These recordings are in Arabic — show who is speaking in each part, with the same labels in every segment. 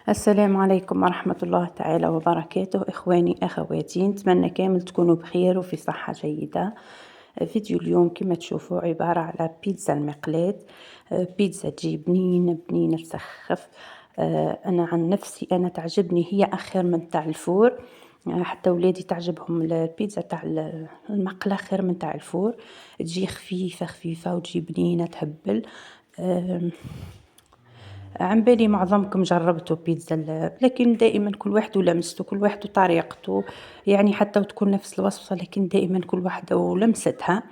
Speaker 1: السلام عليكم ورحمة الله تعالى وبركاته، إخواني أخواتي، نتمنى كامل تكونوا بخير وفي صحة جيدة. فيديو اليوم كما تشوفوا عبارة على بيتزا المقلاة. بيتزا تجي بنينة بنينة تسخف. أنا عن نفسي أنا تعجبني هي أخير من تاع الفور. حتى ولادي تعجبهم البيتزا تاع المقلة خير من تاع الفور. تجي خفيفة خفيفة وتجي بنينة تهبل. عن بالي معظمكم جربتوا بيتزا لكن دائما كل واحد ولمسته، كل واحد وطريقته، يعني حتى وتكون نفس الوصفة لكن دائما كل واحدة ولمستها.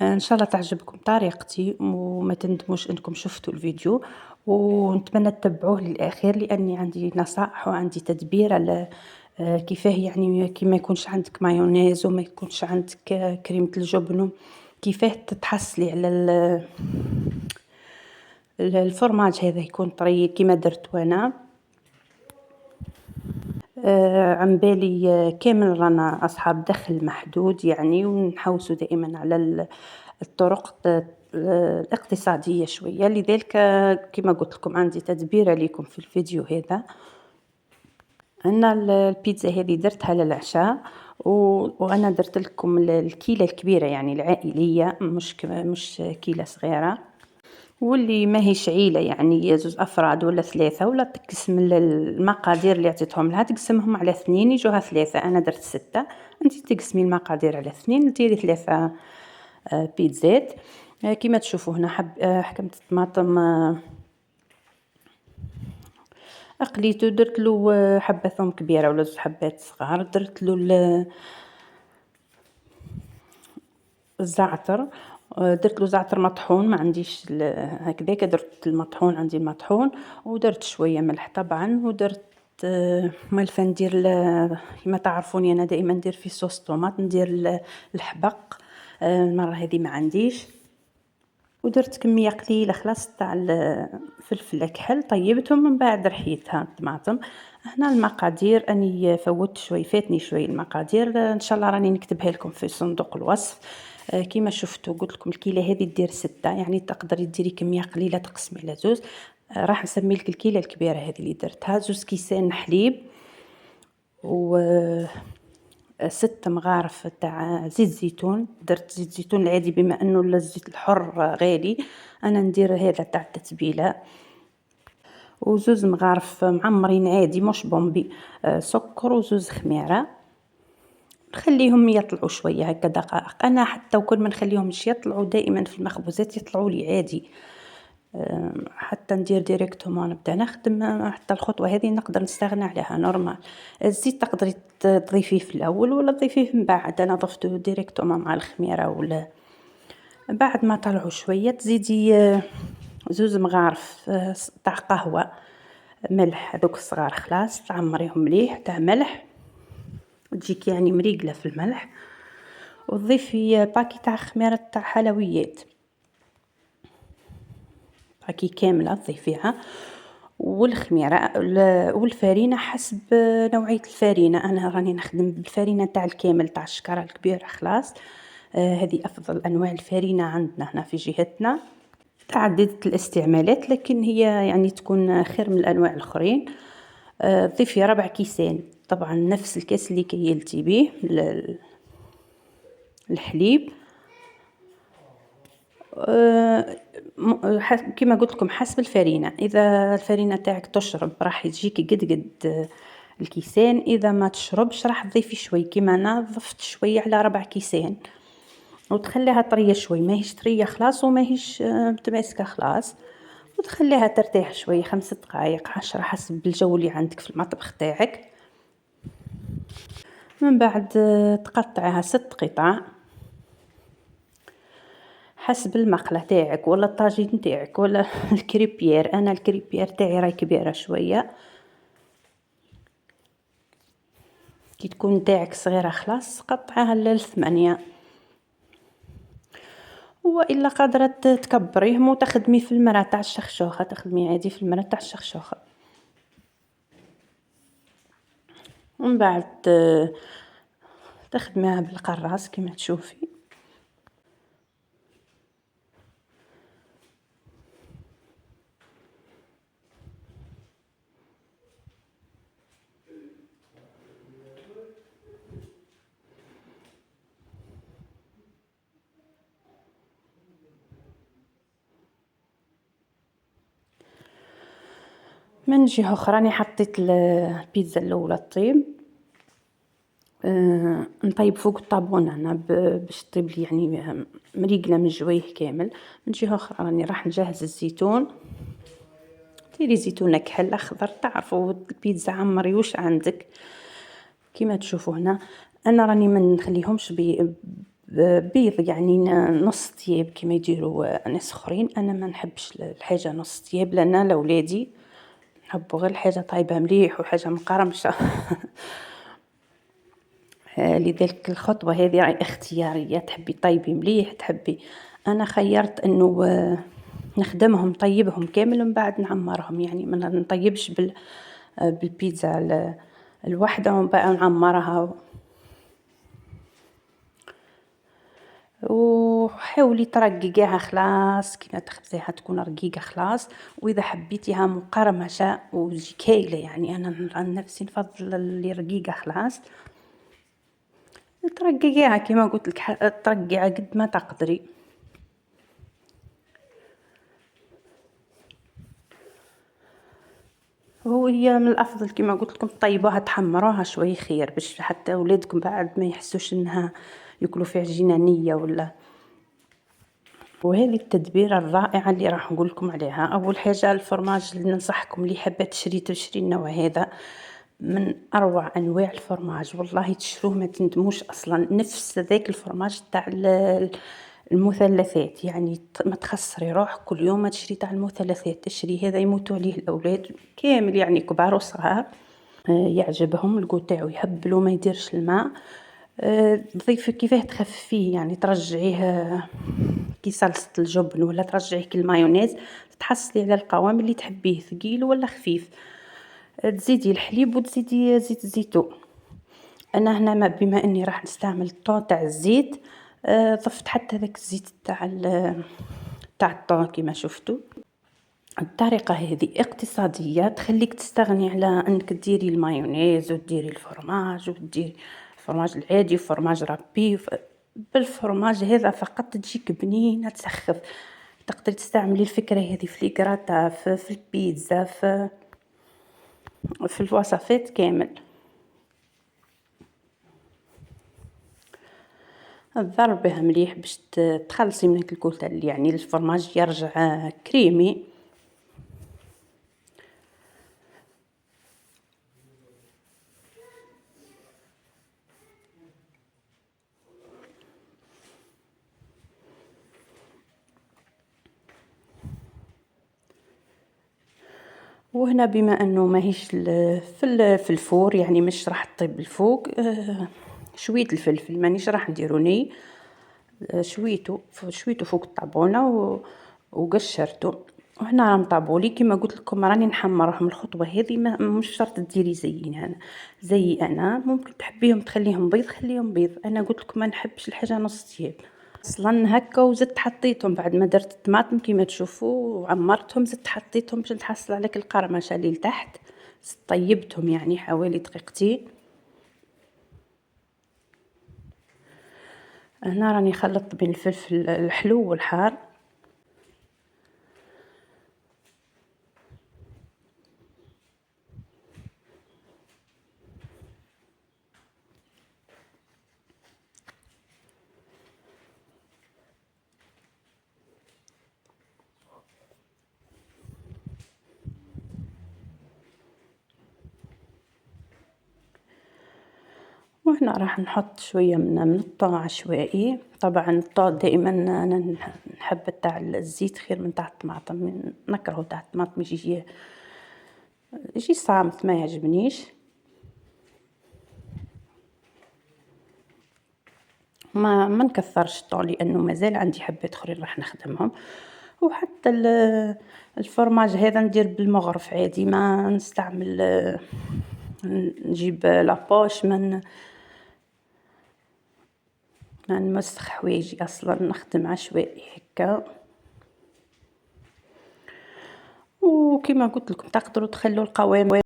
Speaker 1: ان شاء الله تعجبكم طريقتي وما تندموش انكم شفتوا الفيديو، ونتمنى تتبعوه للاخير لاني عندي نصائح وعندي تدبير على كيفاه، يعني كي ما يكونش عندك مايونيز وما يكونش عندك كريمة الجبن، كيفاه تتحصلي على الفرماج هذا يكون طري كيما درت وانا. عن بالي كامل رانا أصحاب دخل محدود يعني، ونحوسوا دائما على الطرق الاقتصادية شوية، لذلك كما قلت لكم عندي تدبير لكم في الفيديو هذا. أنا البيتزا هذه درتها للعشاء، وأنا درت لكم الكيلة الكبيرة يعني العائلية، مش كيلة صغيرة، واللي ماهيش عيلة يعني زوج أفراد ولا ثلاثة، ولا تقسم المقادير اللي عطيتهم لها تقسمهم على 2 يجوها 3. أنا درت 6، أنتي تقسمي المقادير على 2 ديري 3 بيتزات. كما تشوفوا هنا حكمت الطماطم، أقليته، درت له حبة ثوم كبيرة ولا 2 حبات صغار، درت له الزعتر، درت له زعتر مطحون، ما عنديش هكذاك، درت المطحون، عندي المطحون، ودرت شويه ملح طبعا، ودرت ملفه ندير كما تعرفوني انا دائما ندير في صوص طوماط، ندير الحبق، المره هذه ما عنديش، ودرت كميه قليله خلاص تاع الفلفل الكحل، طيبتهم من بعد رحيتها الطماطم. هنا المقادير اني فاتني شوي المقادير، ان شاء الله راني نكتبها لكم في صندوق الوصف. كيما شفتوا قلت لكم الكيلة هذه دير 6، يعني تقدري ديري كميه قليله تقسمي على 2. راح نسمي لك الكيلة الكبيره هذه اللي درتها 2 كيسان حليب، و 6 مغارف تاع زيت زيتون. درت زيت زيتون العادي بما انه الزيت الحر غالي، انا ندير هذا تاع التتبيله. و2 مغارف معمرين عادي مش بومبي، سكر، و2 خميره. نخليهم يطلعوا شويه هكا دقائق، انا حتى وكل ما نخليهمش يطلعوا دائما في المخبوزات يطلعوا لي عادي. حتى ندير ديريكتومون نبدا نخدم، حتى الخطوه هذه نقدر نستغنى عليها نورمال. الزيت تقدري تضيفيه في الاول ولا تضيفيه من بعد، انا ضفته ديريكتومون مع الخميره. ولا بعد ما طلعوا شويه تزيدي 2 مغارف تاع قهوه ملح، هذوك الصغار خلاص تعمريهم مليح تاع ملح، وتجيك يعني مريقله في الملح، وتضيفي باكي تاع خميره تاع حلويات، باكي كامله تضيفيها، والخميره والفارينه حسب نوعيه الفارينه. انا راني نخدم بالفارينه تاع الكامل تاع الشكاره الكبيره خلاص. هذه افضل انواع الفارينه عندنا هنا في جهتنا، متعددة الاستعمالات، لكن هي يعني تكون خير من الانواع الاخرين. ضيفي 4 كيسان، طبعا نفس الكاس اللي كيلتي به الحليب. كما قلت لكم حسب الفارينة، إذا الفارينة تاعك تشرب راح يجيك قد الكيسان، إذا ما تشربش راح تضيفي شوي، كما أنا ضفت شوي على 4 كيسان، وتخليها طرية شوي، ماهيش طرية خلاص وماهيش متماسكة خلاص، وتخليها ترتاح شوي 5 دقائق 10 حسب الجو اللي عندك في المطبخ تاعك. من بعد تقطعها 6 قطع حسب المقلة تاعك ولا الطاجين تاعك ولا الكريبير. انا الكريبير تاعي راهي كبيرة شوية، كي تكون تاعك صغيرة خلاص قطعها ل8، والا قادرة تكبريهم وتخدمي في المرة تاع الشخشوخة، تخدمي عادي في المرة تاع الشخشوخة. ومن بعد تخدميها بالقراص كما تشوفي. من جهة أخرى راني حطيت البيتزا الأولى طيب، نطيب فوق الطابون هنا باش طيب لي يعني مريقلة من جويه كامل. من جهة أخرى راني راح نجهز الزيتون، ديري زيتونة كحل أخضر، تعرفوا البيتزا عمري وش عندك كيما تشوفوا هنا. أنا راني ما نخليهمش بيض يعني نص طياب كيما يديروا ناس اخرين. انا ما نحبش الحاجه نص طياب، لان لولادي نحبوا غير الحاجه طايبه مليح وحاجه مقرمشه. لذلك الخطوه هذه راهي اختياريه، تحبي طيبي مليح تحبي. انا خيرت انه نخدمهم طيبهم كامل ومن بعد نعمرهم، يعني ما نطيبش بالبيتزا الوحده ومن بعد نعمرها. وحاولي ترققيها خلاص كيما تخبزيها تكون رقيقه خلاص. واذا حبيتيها مقرمشه وتجي كايله، يعني انا عن نفسي نفضل اللي رقيقه خلاص، ترققيها كيما قلت لك، ترقعها قد ما تقدري. وهي من الافضل كيما قلت لكم طيبوها تحمروها شوي خير، باش حتى ولادكم بعد ما يحسوش انها ياكلوا فيها عجينه ولا. وهذه التدبيره الرائعه اللي راح نقول لكم عليها. اول حاجه الفرماج اللي ننصحكم اللي حابه تشري النوع هذا، من اروع انواع الفرماج والله، تشروه ما تندموش اصلا. نفس ذاك الفرماج تاع المثلثات، يعني ما تخسري روح كل يوم ما تشري تاع المثلثات، تشري هذا يموتوا عليه الاولاد كامل يعني كبار وصغار. يعجبهم الجو تاعو يهبلوا ما يديرش الماء. تضيفي كيفاه تخففيه، يعني ترجعيه كي صلصة الجبن ولا ترجعيه كالمايونيز، تحصلي على القوام اللي تحبيه ثقيل ولا خفيف. تزيدي الحليب وتزيدي زيت الزيتون. انا هنا بما اني راح نستعمل الطون تاع الزيت، ضفت حتى ذاك الزيت تاع الطون كيما شفتوا. الطريقة هذه اقتصادية، تخليك تستغني على انك ديري المايونيز وديري الفرماج وديري الفرماج العادي وفرماج رابي. بالفرماج هذا فقط تجيك بنينة تسخف. تقدري تستعملي الفكرة هذه في الكراتا، في البيتزا، في الوصفات كامل. تضرب بها مليح باش تخلصي من الكوتا اللي يعني الفرماج يرجع كريمي. وهنا بما انه ماهيش في الفور، يعني مش راح تطيب الفوق، شويه الفلفل مانيش راح نديرو ني، شويته فوق الطابونه وقشرته. وهنا راهم طابولي كيما قلت لكم راني نحمرهم. الخطوه هذه مش شرط ديري زي انا ممكن تحبيهم تخليهم بيض خليهم بيض. انا قلت لكم ما نحبش الحاجه نص طياب اصلا هكا. وزدت حطيتهم بعد ما درت الطماطم كيما تشوفوا وعمرتهم، زدت حطيتهم باش نتحصل عليك القرمشه اللي لتحت. طيبتهم يعني حوالي دقيقتين. هنا راني خلطت بين الفلفل الحلو والحار. وهنا راح نحط شويه من الطون عشوائي. طبعا الطون دائما انا نحب تاع الزيت خير من تاع الطماطم، نكره تاع الطماطم يجي صامت ما يعجبنيش. ما نكثرش الطون لانه مازال عندي حبات اخرين راح نخدمهم. وحتى الفرماج هذا ندير بالمغرف عادي، ما نستعمل نجيب لابوش، ما نمسخ حوايجي اصلا، نخدم عشوائي هكا. وكما قلت لكم تقدروا تخلوا القوام